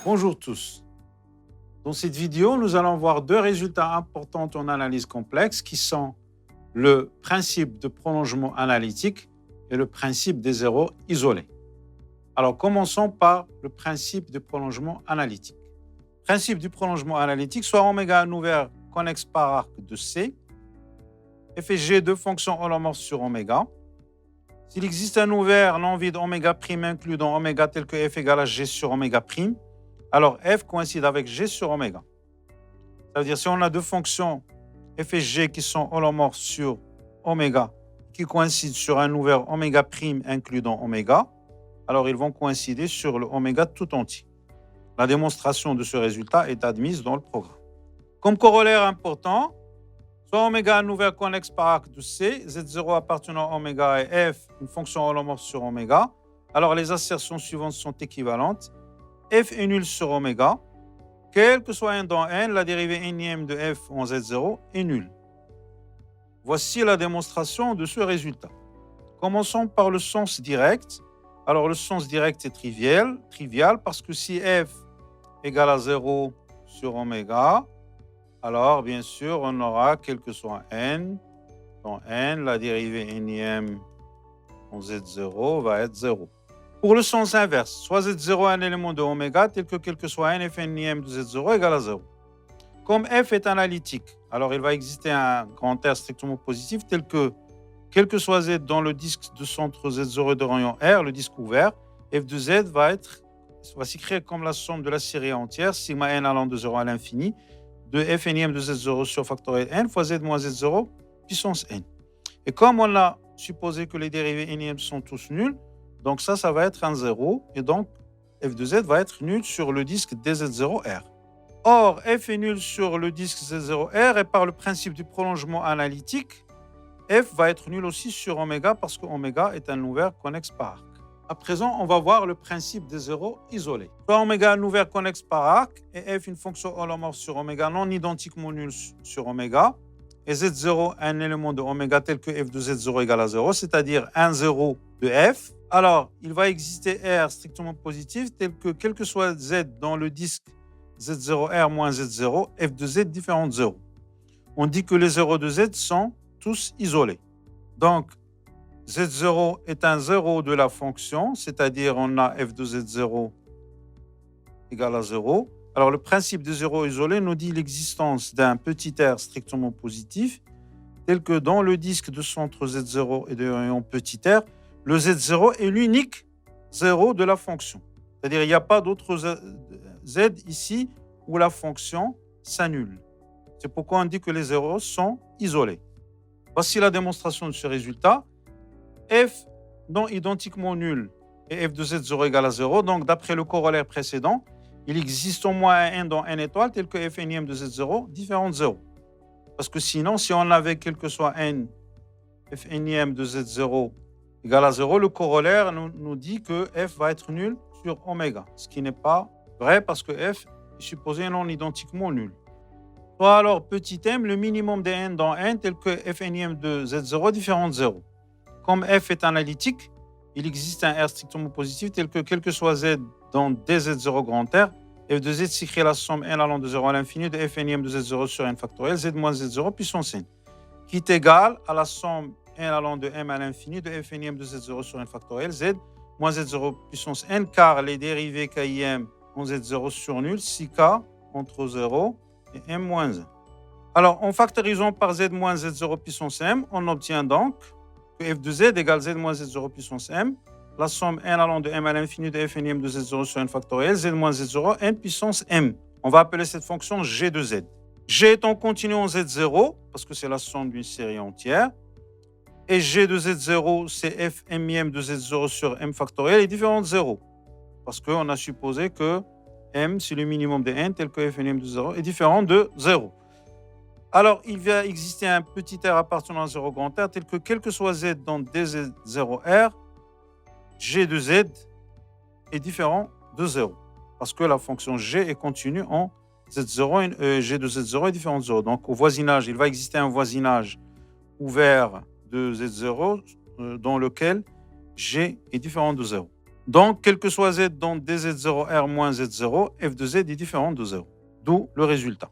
Bonjour tous. Dans cette vidéo, nous allons voir deux résultats importants en analyse complexe qui sont le principe de prolongement analytique et le principe des zéros isolés. Alors, commençons par le principe de prolongement analytique. Principe du prolongement analytique, soit oméga un ouvert connexe par arc de C, f et g deux fonctions holomorphes sur oméga. S'il existe un ouvert non vide oméga prime inclus dans oméga tel que f égale à g sur oméga prime, alors f coïncide avec g sur oméga. Ça veut dire si on a deux fonctions f et g qui sont holomorphes sur oméga, qui coïncident sur un ouvert oméga prime inclus dans oméga, alors ils vont coïncider sur le oméga tout entier. La démonstration de ce résultat est admise dans le programme. Comme corollaire important, soit oméga un ouvert connexe par arc de C, Z0 appartenant à oméga et F, une fonction holomorphe sur oméga, alors les assertions suivantes sont équivalentes. F est nul sur oméga, quel que soit n dans n, la dérivée énième de F en Z0 est nulle. Voici la démonstration de ce résultat. Commençons par le sens direct. Alors le sens direct est trivial parce que si F égale à 0 sur oméga, alors bien sûr on aura quel que soit n, dans n, la dérivée énième en Z0 va être 0. Pour le sens inverse, soit Z0 est un élément de oméga tel que quel que soit n, f énième de Z0 égale à 0. Comme f est analytique, alors il va exister un grand R strictement positif tel que quel que soit Z dans le disque de centre Z0 de rayon R, le disque ouvert, f de Z va s'écrire comme la somme de la série entière, sigma n allant de 0 à l'infini, de f énième de Z0 sur factoriel n fois Z moins Z0 puissance n. Et comme on a supposé que les dérivés énièmes sont tous nuls, donc ça va être un 0, et donc f de Z va être nul sur le disque dz0R. Or, f est nul sur le disque z0R, et par le principe du prolongement analytique, f va être nul aussi sur oméga parce que oméga est un ouvert connexe par arc. À présent, on va voir le principe des zéros isolés. Soit oméga un ouvert connexe par arc et f une fonction holomorphe sur oméga non identiquement nulle sur oméga, et z0 un élément de oméga tel que f de z0 égale à 0, c'est-à-dire un 0 de f, alors il va exister R strictement positif tel que quel que soit z dans le disque z0R moins z0, f de z différent de 0. On dit que les zéros de z sont tous isolés. Donc, z0 est un 0 de la fonction, c'est-à-dire on a f de z0 égale à 0. Alors, le principe des zéros isolés nous dit l'existence d'un petit r strictement positif, tel que dans le disque de centre z0 et de rayon petit r, le z0 est l'unique 0 de la fonction. C'est-à-dire il n'y a pas d'autre z ici où la fonction s'annule. C'est pourquoi on dit que les zéros sont isolés. Voici la démonstration de ce résultat. F non identiquement nul et f de z0 égale à 0. Donc, d'après le corollaire précédent, il existe au moins un n dans n étoile tel que f énième de z0 différent de 0. Parce que sinon, si on avait quel que soit n, f énième de z0 égale à 0, le corollaire nous dit que f va être nul sur oméga, ce qui n'est pas vrai parce que f est supposé non identiquement nul. Soit alors petit m, le minimum des n dans n tel que f énième de z0 différent de 0. Comme f est analytique, il existe un R strictement positif tel que quel que soit Z dans dz0 grand R, f de Z s'écrit la somme n allant de 0 à l'infini de f énième de Z0 sur n factoriel, Z moins Z0 puissance n, qui est égal à la somme n allant de m à l'infini de f énième de Z0 sur n factoriel, Z moins Z0 puissance n, car les dérivés KIM en Z0 sur nul, si K entre 0 et m moins 1. Alors, en factorisant par Z moins Z0 puissance m, on obtient donc f de z égale z moins z0 puissance m, la somme n allant de m à l'infini de f énième de z0 sur n factoriel, z moins z0 n puissance m. On va appeler cette fonction g de z. G étant continu en z0, parce que c'est la somme d'une série entière, et g de z0, c'est f m de z0 sur m factoriel, est différent de 0, parce qu'on a supposé que m, c'est le minimum de n, tel que f m de 0, est différent de 0. Alors, il va exister un petit r appartenant à 0 grand R, tel que quel que soit z dans dz0R, g de z est différent de 0. Parce que la fonction g est continue en z0, et g de z0 est différent de 0. Donc, au voisinage, il va exister un voisinage ouvert de z0 dans lequel g est différent de 0. Donc, quel que soit z dans dz0r moins z0, f de z est différent de 0. D'où le résultat.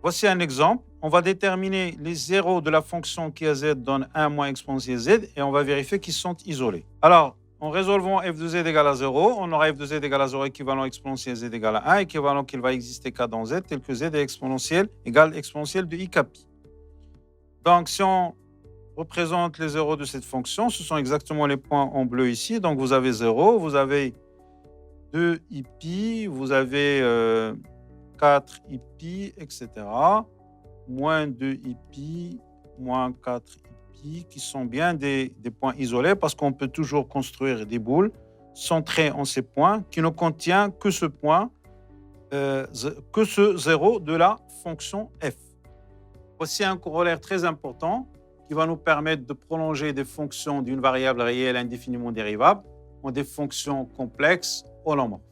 Voici un exemple. On va déterminer les zéros de la fonction qui à z donne 1 moins exponentielle z et on va vérifier qu'ils sont isolés. Alors, en résolvant f de z égale à 0, on aura f de z égale à 0 équivalent exponentielle z égale à 1, équivalent qu'il va exister k dans z, tel que z est exponentielle égale exponentielle de i k pi. Donc, si on représente les zéros de cette fonction, ce sont exactement les points en bleu ici. Donc, vous avez 0, vous avez 2 i pi, vous avez 4 i pi, etc. Moins 2 i pi, moins 4 i pi, qui sont bien des points isolés parce qu'on peut toujours construire des boules centrées en ces points qui ne contient que ce point, que ce 0 de la fonction f. Voici un corollaire très important qui va nous permettre de prolonger des fonctions d'une variable réelle indéfiniment dérivable en des fonctions complexes holomorphes.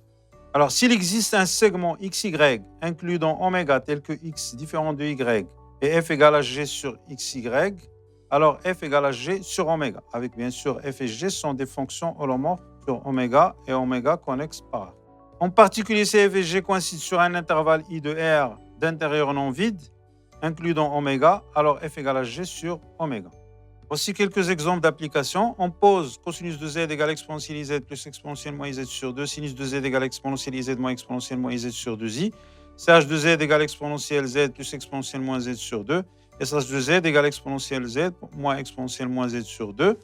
Alors, s'il existe un segment xy inclus dans oméga tel que x différent de y et f égale à g sur xy, alors f égale à g sur oméga, avec bien sûr f et g sont des fonctions holomorphes sur oméga et oméga connexes par R. En particulier, si f et g coïncident sur un intervalle i de R d'intérieur non vide, inclus dans oméga, alors f égale à g sur oméga. Voici quelques exemples d'applications. On pose cosinus de z égale exponentielle z plus exponentielle moins z sur 2, sinus de z égale exponentielle z moins exponentielle moins z sur 2i, ch de z égale exponentielle z plus exponentielle moins z sur 2, et sh de z égale exponentielle z moins exponentielle moins z sur 2.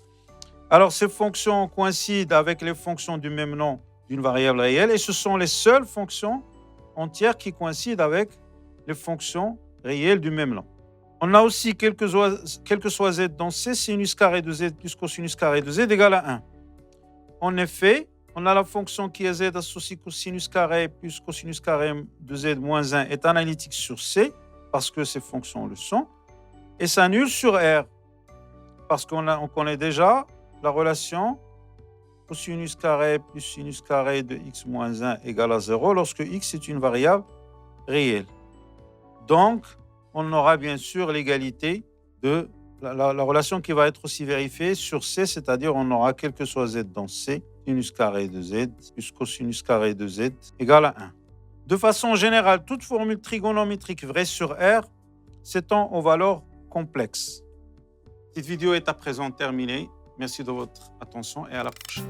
Alors, ces fonctions coïncident avec les fonctions du même nom d'une variable réelle, et ce sont les seules fonctions entières qui coïncident avec les fonctions réelles du même nom. On a aussi, quel que soit z dans c, sinus carré de z plus cosinus carré de z égale à 1. En effet, on a la fonction qui est z associée cosinus carré plus cosinus carré de z moins 1 est analytique sur c, parce que ces fonctions le sont, et s'annule sur R, parce qu'on connaît déjà la relation cosinus carré plus sinus carré de x moins 1 égale à 0 lorsque x est une variable réelle. Donc, on aura bien sûr l'égalité de la relation qui va être aussi vérifiée sur C, c'est-à-dire on aura quel que soit Z dans C, sinus carré de Z plus cosinus carré de Z égale à 1. De façon générale, toute formule trigonométrique vraie sur R s'étend aux valeurs complexes. Cette vidéo est à présent terminée. Merci de votre attention et à la prochaine.